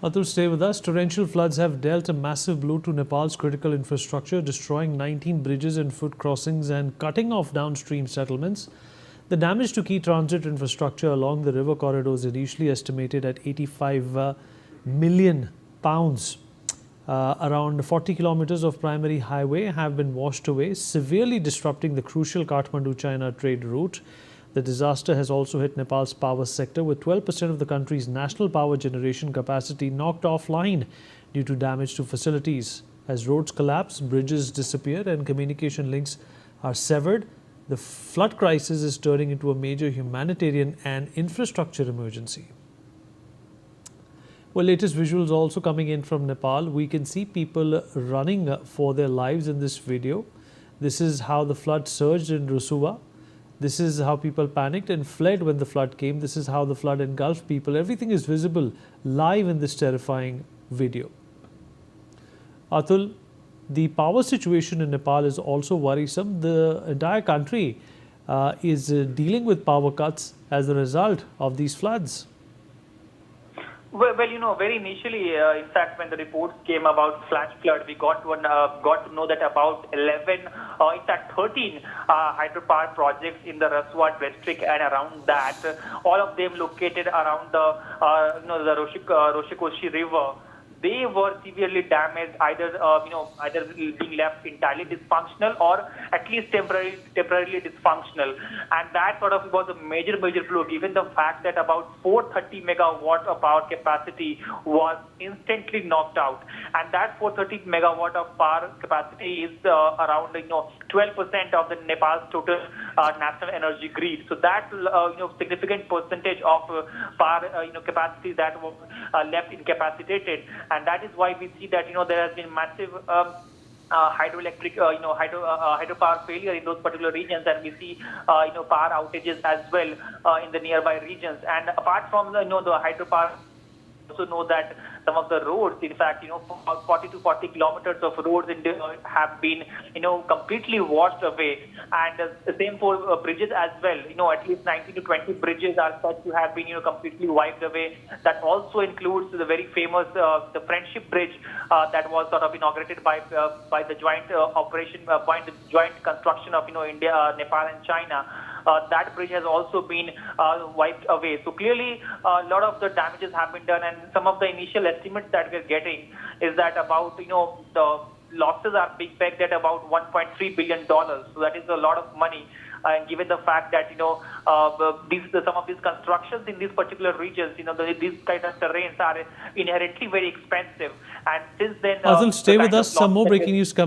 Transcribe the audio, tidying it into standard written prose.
Atul, stay with us. Torrential floods have dealt a massive blow to Nepal's critical infrastructure, destroying 19 bridges and foot crossings and cutting off downstream settlements. The damage to key transit infrastructure along the river corridors initially estimated at 85 million pounds. Around 40 kilometers of primary highway have been washed away, severely disrupting the crucial Kathmandu-China trade route. The disaster has also hit Nepal's power sector, with 12% of the country's national power generation capacity knocked offline due to damage to facilities. As roads collapse, bridges disappear and communication links are severed, the flood crisis is turning into a major humanitarian and infrastructure emergency. Well, latest visuals also coming in from Nepal. We can see people running for their lives in this video. This is how the flood surged in Rasuwa. This is how people panicked and fled when the flood came. This is how the flood engulfed people. Everything is visible live in this terrifying video. Atul, the power situation in Nepal is also worrisome. The entire country is dealing with power cuts as a result of these floods. Well, very initially, in fact, when the reports came about flash flood, we got to know that about 11, in fact 13 hydropower projects in the Rasuwa district and around that, all of them located around the Roshikoshi River. They were severely damaged, either either being left entirely dysfunctional or at least temporarily dysfunctional, and that sort of was a major blow, given the fact that about 430 megawatt of power capacity was instantly knocked out, and that 430 megawatt of power capacity is around 12% of the Nepal's total national energy grid. So that significant percentage of power capacity that was left incapacitated. And that is why we see that there has been massive hydroelectric hydropower failure in those particular regions, and we see power outages as well in the nearby regions. And apart from the hydropower, also know that some of the roads, in fact, 40 to 40 kilometers of roads have been, completely washed away, and the same for bridges as well. At least 19 to 20 bridges are said to have been, completely wiped away. That also includes the very famous the Friendship Bridge that was sort of inaugurated by the joint the joint construction of India, Nepal, and China. That bridge has also been wiped away. So clearly, a lot of the damages have been done, and some of the initial estimates that we're getting is that about the losses are being pegged at about $1.3 billion. So that is a lot of money. And given the fact that some of these constructions in these particular regions, these kind of terrains are inherently very expensive, and since then, Azul, stay with us. Some more breaking news coming.